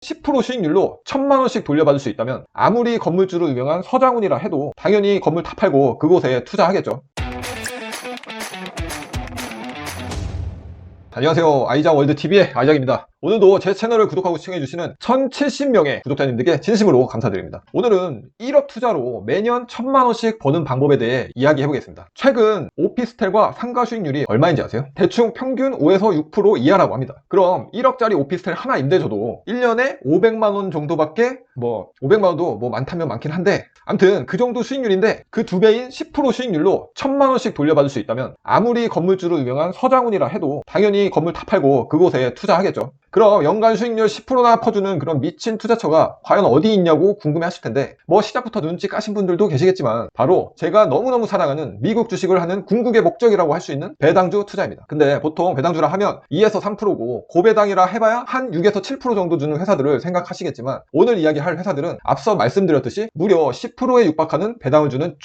10% 수익률로 1,000만원씩 돌려받을 수 있다면 아무리 건물주로 유명한 서장훈이라 해도 당연히 건물 다 팔고 그곳에 투자하겠죠. 안녕하세요. 아이작월드TV의 아이작입니다. 오늘도 제 채널을 구독하고 시청해주시는 1070명의 구독자님들께 진심으로 감사드립니다. 오늘은 1억 투자로 매년 1,000만원씩 버는 방법에 대해 이야기해보겠습니다. 최근 오피스텔과 상가 수익률이 얼마인지 아세요? 대충 평균 5에서 6% 이하라고 합니다. 그럼 1억짜리 오피스텔 하나 임대줘도 1년에 500만원 정도밖에 500만원도 많다면 많긴 한데 암튼 그 정도 수익률인데 그 2배인 10% 수익률로 1,000만원씩 돌려받을 수 있다면 아무리 건물주로 유명한 서장훈이라 해도 당연히 건물 다 팔고 그곳에 투자하겠죠. 그럼 연간 수익률 10%나 퍼주는 그런 미친 투자처가 과연 어디 있냐고 궁금해 하실 텐데 시작부터 눈치 까신 분들도 계시겠지만 바로 제가 너무너무 사랑하는 미국 주식을 하는 궁극의 목적이라고 할 수 있는 배당주 투자입니다. 근데 보통 배당주라 하면 2에서 3%고 고배당이라 해봐야 한 6에서 7% 정도 주는 회사들을 생각하시겠지만 오늘 이야기할 회사들은 앞서 말씀드렸듯이 무려 10%에 육박하는 배당을 주는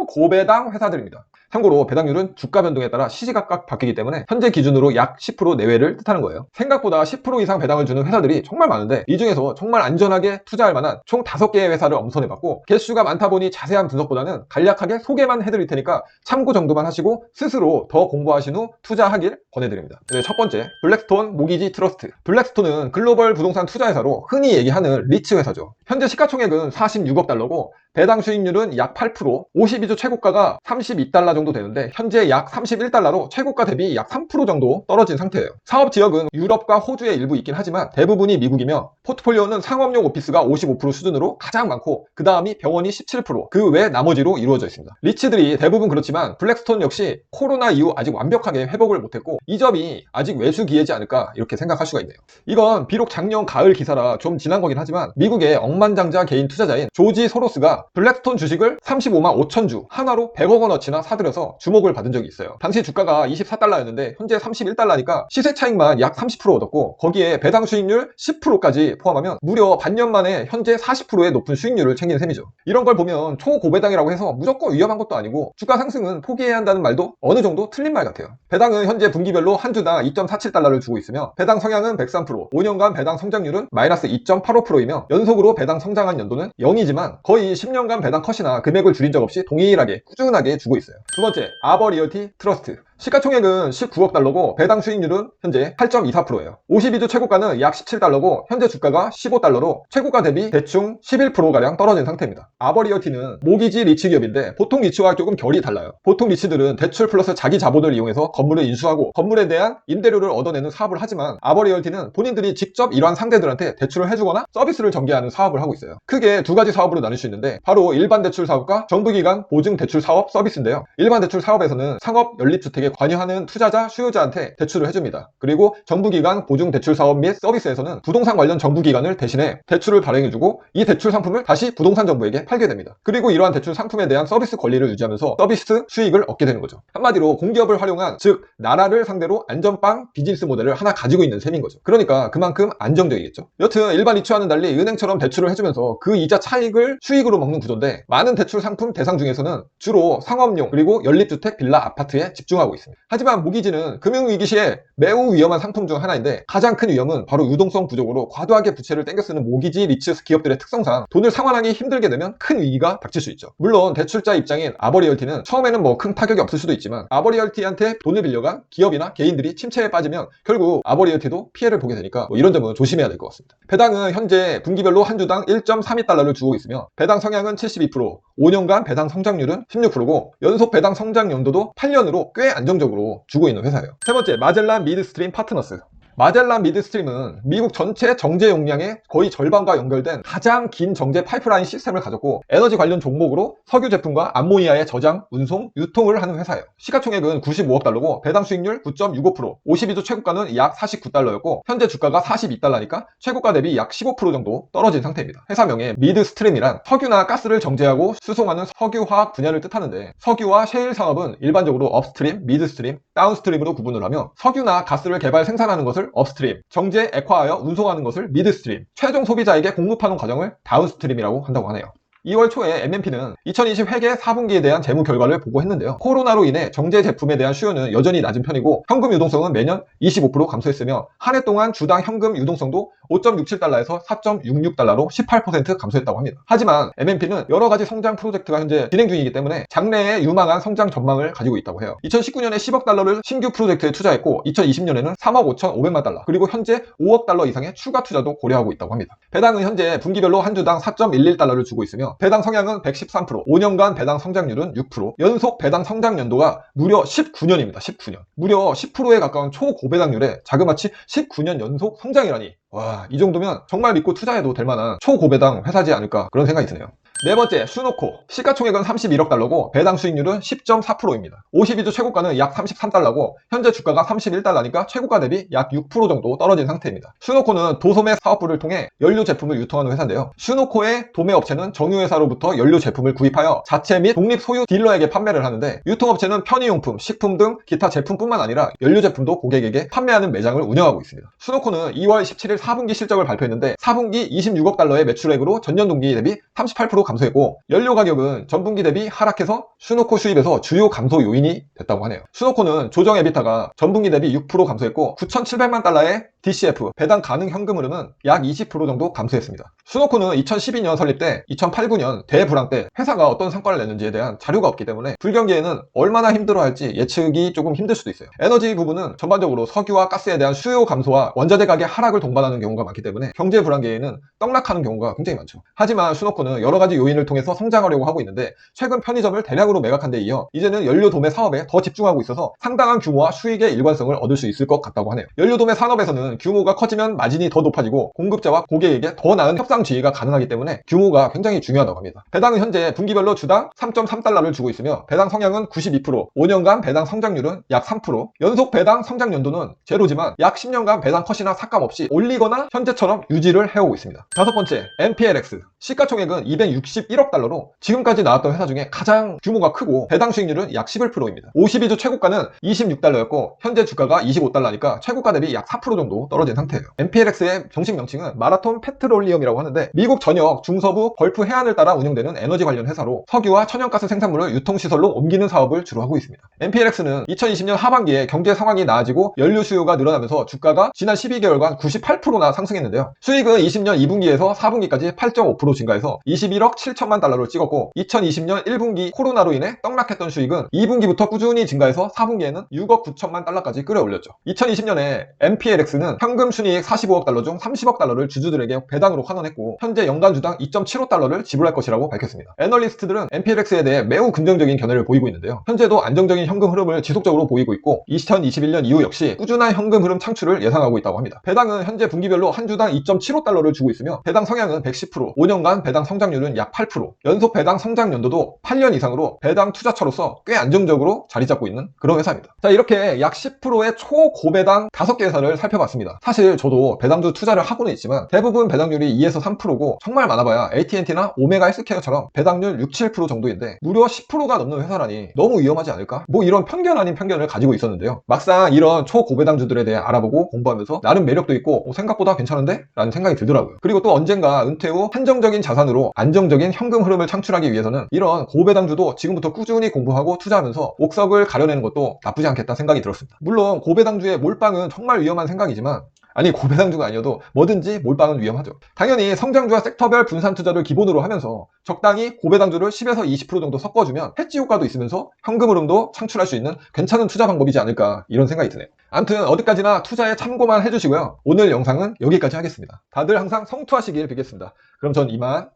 초고배당 회사들입니다. 참고로 배당률은 주가 변동에 따라 시시각각 바뀌기 때문에 현재 기준으로 약 10% 내외를 뜻하는 거예요. 생각보다 10% 이상 배당을 주는 회사들이 정말 많은데 이 중에서 정말 안전하게 투자할 만한 총 5개의 회사를 엄선해봤고 개수가 많다 보니 자세한 분석보다는 간략하게 소개만 해드릴 테니까 참고 정도만 하시고 스스로 더 공부하신 후 투자하길 권해드립니다. 네, 첫 번째, 블랙스톤 모기지 트러스트. 블랙스톤은 글로벌 부동산 투자 회사로 흔히 얘기하는 리츠 회사죠. 현재 시가총액은 46억 달러고 배당 수익률은 약 8%, 52주 최고가가 32달러 정도 되는데 현재 약 31달러로 최고가 대비 약 3% 정도 떨어진 상태예요. 사업 지역은 유럽과 호주에 일부 있긴 하지만 대부분이 미국이며 포트폴리오는 상업용 오피스가 55% 수준으로 가장 많고 그 다음이 병원이 17%, 그 외 나머지로 이루어져 있습니다. 리츠들이 대부분 그렇지만 블랙스톤 역시 코로나 이후 아직 완벽하게 회복을 못했고 이 점이 아직 외수 기회지 않을까 이렇게 생각할 수가 있네요. 이건 비록 작년 가을 기사라 좀 지난 거긴 하지만 미국의 억만장자 개인 투자자인 조지 소로스가 블랙스톤 주식을 35만 5천 주 하나로 100억 원어치나 사들여서 주목을 받은 적이 있어요. 당시 주가가 24달러였는데 현재 31달러니까 시세 차익만 약 30% 얻었고 거기에 배당 수익률 10%까지 포함하면 무려 반년 만에 현재 40%의 높은 수익률을 챙긴 셈이죠. 이런 걸 보면 초고배당이라고 해서 무조건 위험한 것도 아니고 주가 상승은 포기해야 한다는 말도 어느 정도 틀린 말 같아요. 배당은 현재 분기별로 한 주당 2.47달러를 주고 있으며 배당 성향은 103%, 5년간 배당 성장률은 마이너스 2.85%이며 연속으로 배당 성장한 연도는 0이지만 거의 10년간 배당 컷이나 금액을 줄인 적 없이 동일하게 꾸준하게 주고 있어요. 두 번째, 아버 리얼티 트러스트. 시가총액은 19억 달러고 배당 수익률은 현재 8.24%예요. 52주 최고가는 약 17달러고 현재 주가가 15달러로 최고가 대비 대충 11%가량 떨어진 상태입니다. 아버리얼티는 모기지 리츠 기업인데 보통 리츠와 조금 결이 달라요. 보통 리츠들은 대출 플러스 자기 자본을 이용해서 건물을 인수하고 건물에 대한 임대료를 얻어내는 사업을 하지만 아버리얼티는 본인들이 직접 이러한 상대들한테 대출을 해주거나 서비스를 전개하는 사업을 하고 있어요. 크게 두 가지 사업으로 나눌 수 있는데 바로 일반 대출 사업과 정부기관 보증 대출 사업 서비스인데요. 일반 대출 사업에서는 상업 연립주택에 관여하는 투자자, 수요자한테 대출을 해줍니다. 그리고 정부기관 보증 대출 사업 및 서비스에서는 부동산 관련 정부기관을 대신해 대출을 발행해주고 이 대출 상품을 다시 부동산 정부에게 팔게 됩니다. 그리고 이러한 대출 상품에 대한 서비스 권리를 유지하면서 서비스 수익을 얻게 되는 거죠. 한마디로 공기업을 활용한 즉 나라를 상대로 안전빵 비즈니스 모델을 하나 가지고 있는 셈인 거죠. 그러니까 그만큼 안정적이겠죠. 여튼 일반 리츠와는 달리 은행처럼 대출을 해주면서 그 이자 차익을 수익으로 먹는 구조인데 많은 대출 상품 대상 중에서는 주로 상업용 그리고 연립주택 빌라 아파트에 집중하고 있습니다. 하지만 모기지는 금융위기 시에 매우 위험한 상품 중 하나인데 가장 큰 위험은 바로 유동성 부족으로 과도하게 부채를 땡겨 쓰는 모기지 리츠 기업들의 특성상 돈을 상환하기 힘들게 되면 큰 위기가 닥칠 수 있죠. 물론 대출자 입장인 아버리얼티는 처음에는 큰 타격이 없을 수도 있지만 아버리얼티한테 돈을 빌려간 기업이나 개인들이 침체에 빠지면 결국 아버리얼티도 피해를 보게 되니까 이런 점은 조심해야 될 것 같습니다. 배당은 현재 분기별로 한 주당 1.32달러를 주고 있으며 배당 성향은 72%, 5년간 배당 성장률은 16%고 연속 배당 성장 연도도 8년으로 꽤 안정적으로 주고 있는 회사예요. 세 번째, 마젤란 미드스트림 파트너스. 마젤란 미드스트림은 미국 전체 정제 용량의 거의 절반과 연결된 가장 긴 정제 파이프라인 시스템을 가졌고 에너지 관련 종목으로 석유 제품과 암모니아의 저장, 운송, 유통을 하는 회사예요. 시가총액은 95억 달러고 배당 수익률 9.65%, 52주 최고가는 약 49달러였고 현재 주가가 42달러니까 최고가 대비 약 15% 정도 떨어진 상태입니다. 회사명의 미드스트림이란 석유나 가스를 정제하고 수송하는 석유화학 분야를 뜻하는데 석유와 셰일 산업은 일반적으로 업스트림, 미드스트림, 다운스트림으로 구분을 하며 석유나 가스를 개발 생산하는 것을 업스트림, 정제, 액화하여 운송하는 것을 미드스트림, 최종 소비자에게 공급하는 과정을 다운스트림이라고 한다고 하네요. 2월 초에 MMP는 2020 회계 4분기에 대한 재무 결과를 보고했는데요. 코로나로 인해 정제 제품에 대한 수요는 여전히 낮은 편이고 현금 유동성은 매년 25% 감소했으며 한 해 동안 주당 현금 유동성도 5.67달러에서 4.66달러로 18% 감소했다고 합니다. 하지만 MMP는 여러 가지 성장 프로젝트가 현재 진행 중이기 때문에 장래에 유망한 성장 전망을 가지고 있다고 해요. 2019년에 10억 달러를 신규 프로젝트에 투자했고 2020년에는 3억 5,500만 달러 그리고 현재 5억 달러 이상의 추가 투자도 고려하고 있다고 합니다. 배당은 현재 분기별로 한 주당 4.11달러를 주고 있으며 배당 성향은 113%, 5년간 배당 성장률은 6%, 연속 배당 성장 연도가 무려 19년입니다. 19년. 무려 10%에 가까운 초고배당률에 자그마치 19년 연속 성장이라니. 와, 이 정도면 정말 믿고 투자해도 될 만한 초고배당 회사지 않을까 그런 생각이 드네요. 네 번째, 수노코. 시가총액은 31억 달러고 배당 수익률은 10.4%입니다. 52주 최고가는 약 33달러고 현재 주가가 31달러니까 최고가 대비 약 6% 정도 떨어진 상태입니다. 수노코는 도소매 사업부를 통해 연료 제품을 유통하는 회사인데요. 수노코의 도매 업체는 정유회사로부터 연료 제품을 구입하여 자체 및 독립 소유 딜러에게 판매를 하는데 유통업체는 편의용품, 식품 등 기타 제품뿐만 아니라 연료 제품도 고객에게 판매하는 매장을 운영하고 있습니다. 수노코는 2월 17일 4분기 실적을 발표했는데 4분기 26억 달러의 매출액으로 전년 동기 대비 38% 감소했고 연료 가격은 전분기 대비 하락해서 수노코 수입에서 주요 감소 요인이 됐다고 하네요. 수노코는 조정 에비타가 전분기 대비 6% 감소했고 9,700만 달러의 DCF 배당 가능 현금 흐름은 약 20% 정도 감소했습니다. 수노코는 2012년 설립 때 2008, 9년 대불황 때 회사가 어떤 성과를 냈는지에 대한 자료가 없기 때문에 불경기에는 얼마나 힘들어할지 예측이 조금 힘들 수도 있어요. 에너지 부분은 전반적으로 석유와 가스에 대한 수요 감소와 원자재 가격 하락을 동반하는 경우가 많기 때문에 경제 불황기에는 떡락하는 경우가 굉장히 많죠. 하지만 수노코는 여러 가지 요인을 통해서 성장하려고 하고 있는데 최근 편의점을 대량으로 매각한 데 이어 이제는 연료 도매 사업에 더 집중하고 있어서 상당한 규모와 수익의 일관성을 얻을 수 있을 것 같다고 하네요. 연료 도매 산업에서는 규모가 커지면 마진이 더 높아지고 공급자와 고객에게 더 나은 협상 지휘가 가능하기 때문에 규모가 굉장히 중요하다고 합니다. 배당은 현재 분기별로 주당 3.3달러를 주고 있으며 배당 성향은 92%, 5년간 배당 성장률은 약 3%, 연속 배당 성장 연도는 제로지만 약 10년간 배당 컷이나 삭감 없이 올리거나 현재처럼 유지를 해오고 있습니다. 다섯 번째, MPLX. 시가총액은 261억 달러로 지금까지 나왔던 회사 중에 가장 규모가 크고 배당 수익률은 약 11%입니다. 52주 최고가는 26달러였고 현재 주가가 25달러니까 최고가 대비 약 4% 정도 떨어진 상태예요. MPLX의 정식 명칭은 마라톤 페트롤리엄이라고 하는데 미국 전역 중서부 걸프 해안을 따라 운영되는 에너지 관련 회사로 석유와 천연가스 생산물을 유통시설로 옮기는 사업을 주로 하고 있습니다. MPLX는 2020년 하반기에 경제 상황이 나아지고 연료 수요가 늘어나면서 주가가 지난 12개월간 98%나 상승했는데요. 수익은 20년 2분기에서 4분기까지 8.5% 증가해서 21억 7천만 달러를 찍었고 2020년 1분기 코로나로 인해 떡락했던 수익은 2분기부터 꾸준히 증가해서 4분기에는 6억 9천만 달러까지 끌어올렸죠. 2020년에 MPLX는 현금 순이익 45억 달러 중 30억 달러를 주주들에게 배당으로 환원했고 현재 연간 주당 2.75달러를 지불할 것이라고 밝혔습니다. 애널리스트들은 MPLX에 대해 매우 긍정적인 견해를 보이고 있는데요. 현재도 안정적인 현금 흐름을 지속적으로 보이고 있고 2021년 이후 역시 꾸준한 현금 흐름 창출을 예상하고 있다고 합니다. 배당은 현재 분기별로 한 주당 2.75달러를 주고 있으며 배당 성향은 110%, 5년간 배당 성장률은 약 8%, 연속 배당 성장 연도도 8년 이상으로 배당 투자처로서 꽤 안정적으로 자리 잡고 있는 그런 회사입니다. 자, 이렇게 약 10%의 초고배당 5개 회사를 살펴봤습니다. 사실 저도 배당주 투자를 하고는 있지만 대부분 배당률이 2에서 3%고 정말 많아봐야 AT&T나 오메가 헬스케어처럼 배당률 6, 7% 정도인데 무려 10%가 넘는 회사라니 너무 위험하지 않을까? 뭐 이런 편견 아닌 편견을 가지고 있었는데요. 막상 이런 초고배당주들에 대해 알아보고 공부하면서 나름 매력도 있고 생각보다 괜찮은데? 라는 생각이 들더라고요. 그리고 또 언젠가 은퇴 후 한정적인 자산으로 안정적인 현금 흐름을 창출하기 위해서는 이런 고배당주도 지금부터 꾸준히 공부하고 투자하면서 옥석을 가려내는 것도 나쁘지 않겠다 생각이 들었습니다. 물론 고배당주의 몰빵은 정말 위험한 생각이지만 아니 고배당주가 아니어도 뭐든지 몰빵은 위험하죠. 당연히 성장주와 섹터별 분산 투자를 기본으로 하면서 적당히 고배당주를 10에서 20% 정도 섞어주면 해지 효과도 있으면서 현금 흐름도 창출할 수 있는 괜찮은 투자 방법이지 않을까 이런 생각이 드네요. 아무튼 어디까지나 투자에 참고만 해주시고요. 오늘 영상은 여기까지 하겠습니다. 다들 항상 성투하시길 빌겠습니다. 그럼 전 이만